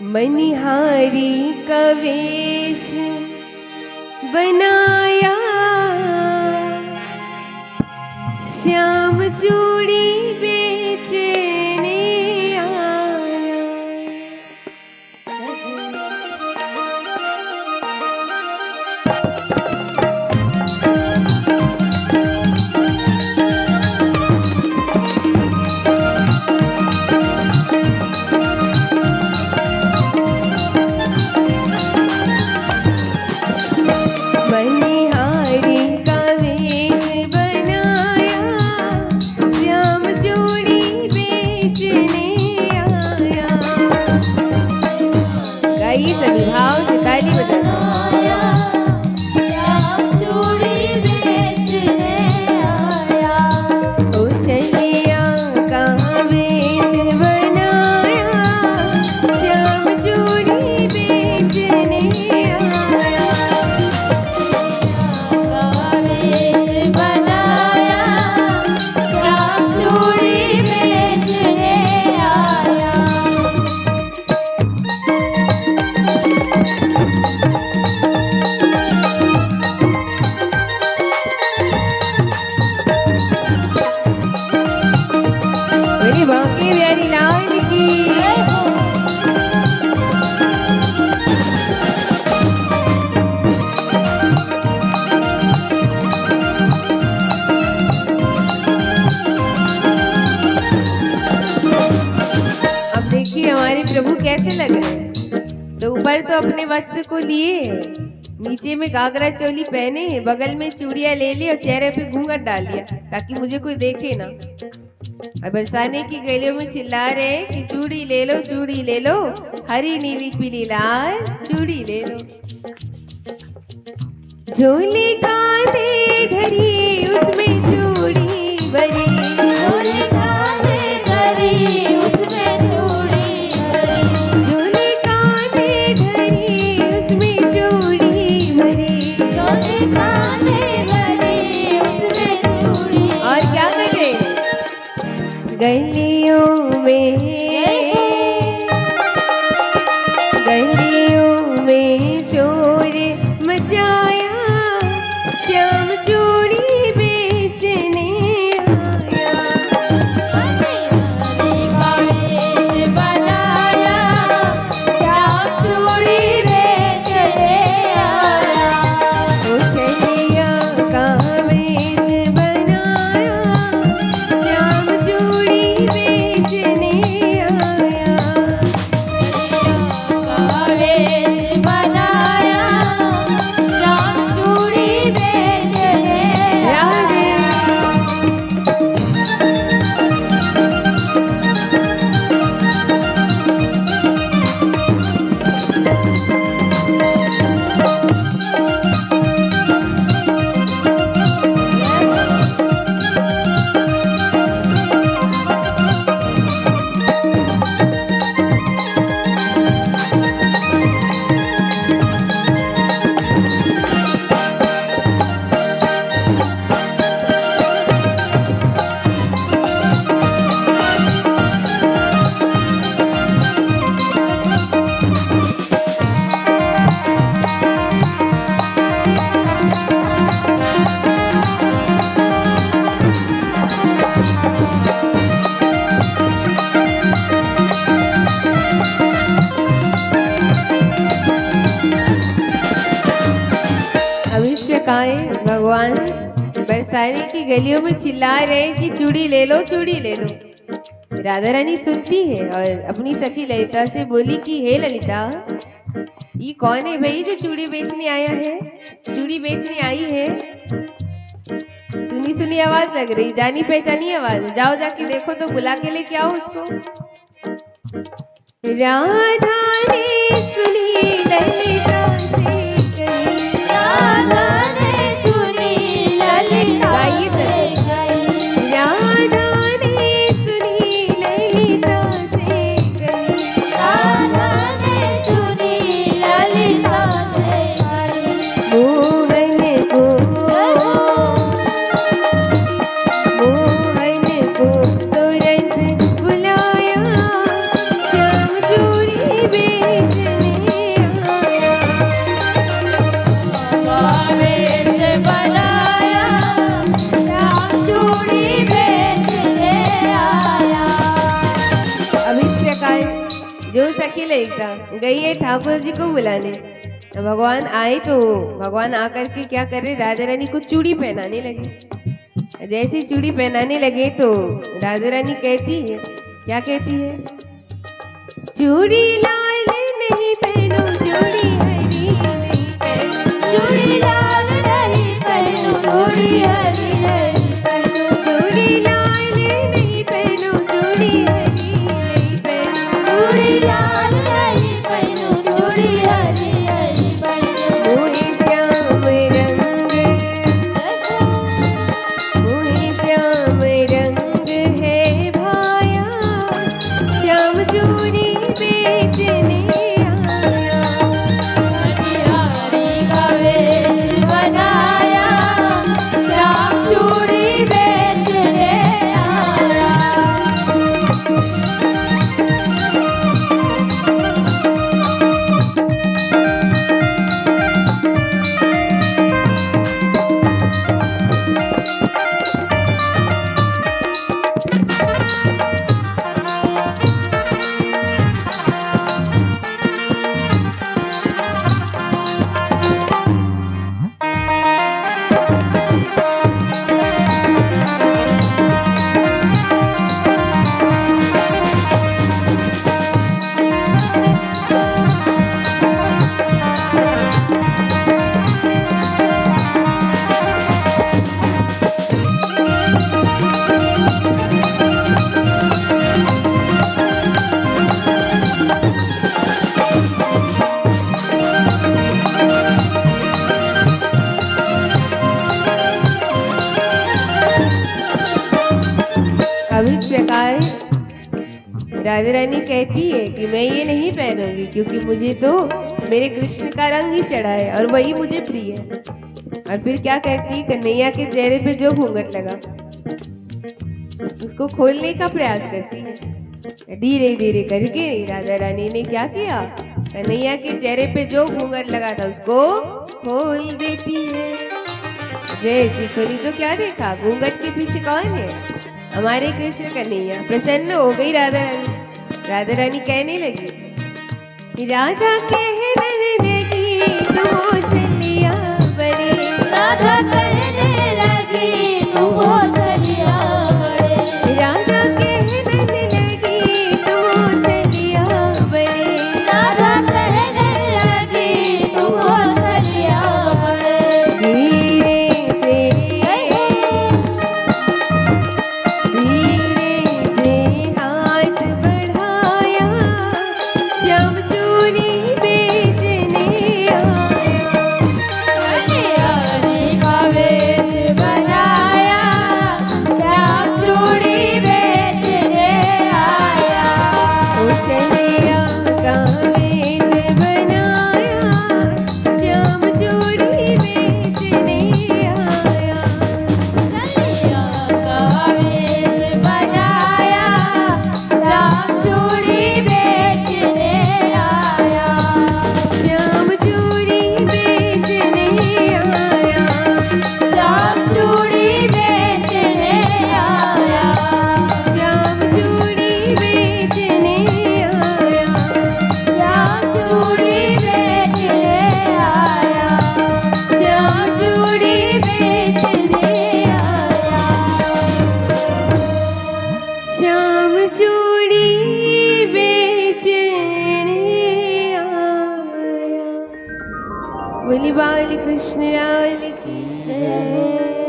मनिहारी का वेश बनाया, श्याम चूड़ी बेचने आया। मनिहारी का वेश बनाया, श्याम चूड़ी बेचने आया। गाइए सभी भाव से ताली बजाते। ओ चलिया का वेश बनाया, श्याम चूड़ी बेचने आया। मेरी बाकी प्यारी लाल की अब देखिए हमारे प्रभु कैसे लग रहे हैं। तो ऊपर तो अपने वस्त्र को लिए, नीचे में घाघरा चोली पहने, बगल में चूड़ियां ले ली और चेहरे पे घूंघट डाल लिया ताकि मुझे कोई देखे ना। और बरसाने की गलियों में चिल्ला रहे हैं कि चूड़ी ले लो, चूड़ी ले लो, हरी नीली पीली लाल चूड़ी ले लो। झोले कांधे धरी उसमें चूड़ी भरी, झोले कांधे धरी उसमें चूड़ी भरी, झोले कांधे धरी उसमें चूड़ी भरी, झोले कांधे धरी उसमें चूड़ी। और क्या करे गलियों में, गलियों में शोर मचाया, श्याम चूड़ी बेचने आया। बनाया, श्याम चूड़ी बेचने आया। ओ चलिया का वेश बनाया, श्याम चूड़ी बेचने आया। का वेश बनाया, श्याम चूड़ी बेचने आया। अब इस प्रकार भगवान बरसाने की गलियों में चिल्ला रहे हैं कि चूड़ी ले लो, चूड़ी ले लो। राधा रानी सुनती है और अपनी सखी ललिता से बोली कि हे ललिता, ये कौन है भाई जो चूड़ी बेचने आया है, चूड़ी बेचने आई है। सुनी सुनी आवाज लग रही, जानी पहचानी आवाज। जाओ जाके देखो तो बुला के लेके आओ उसको। राधा ने सुनी ललिता से कही, राधा ने सुनी ललिता से कही, राधा ने सुनी ललिता से कही, राधा ने सुनी ललिता से कही। मोहन को, मोहन को तुरंत बुलाया, श्याम चूड़ी बेचने जो सखी ललिता गई है ठाकुर जी को बुलाने। भगवान आए तो भगवान आकर के क्या करे, राधा रानी को चूड़ी पहनाने लगे। जैसे चूड़ी पहनाने लगे तो राधा रानी कहती है, क्या कहती है, चूड़ी लाल नहीं पहनो, चूड़ी हरी नहीं पहनो, चूड़ी लाल नहीं पहनो, चूड़ी हरी नहीं पहनो, चूड़ी लाल नहीं पहनो, चूड़ी हरी नहीं पहनो, चूड़ी लाल नहीं पहनो, चूड़ी हरी नहीं पहनो। मोहे श्याम रंग, मोहे श्याम रंग है भाया, श्याम चूड़ी बेचने आया। मनिहारी का वेश बनाया, श्याम चूड़ी बेचने आया। अब इस प्रकार राधा रानी कहती है कि मैं ये नहीं पहनूंगी, क्योंकि मुझे तो मेरे कृष्ण का रंग ही चढ़ा है और वही मुझे प्रिय है। और फिर क्या कहती है, कन्हैया के चेहरे पे जो घूंघट लगा उसको खोलने का प्रयास करती है। धीरे धीरे करके राधा रानी ने क्या किया, कन्हैया के चेहरे पे जो घूंघट लगा था उसको खोल देती है। जैसी खोली तो क्या देखा, घूंघट के पीछे कौन है, हमारे कृष्ण कन्हैया। प्रसन्न हो गई राधा रानी। राधा रानी कहने लगी, राधा कहने लगी तुम हो चलिया बड़े, राधा कहने लगी तुम हो चलिया बड़े, राधा कहने लगी तुम हो चलिया बड़े, राधा कहने लगी तुम हो चलिया बड़े। धीरे से हाथ बढ़ाया, श्याम चूड़ी बेचने आया। मनिहारी का वेश बनाया, श्याम चूड़ी बेचने आया। कन्हैया का वेश बनाया, श्याम चूड़ी बेचने आया। कन्हैया का वेश बनाया, श्याम चूड़ी बेचने आया। श्याम चूड़ी बेचने आया, श्याम चूड़ी बेचने आया। श्याम चूड़ी बेचने आया। श्याम चूड़ी बेचने आया। श्याम चूड़ी बेचने आया। श्याम चूड़ी बेचने आया। बोली बाल कृष्ण लाल की जय।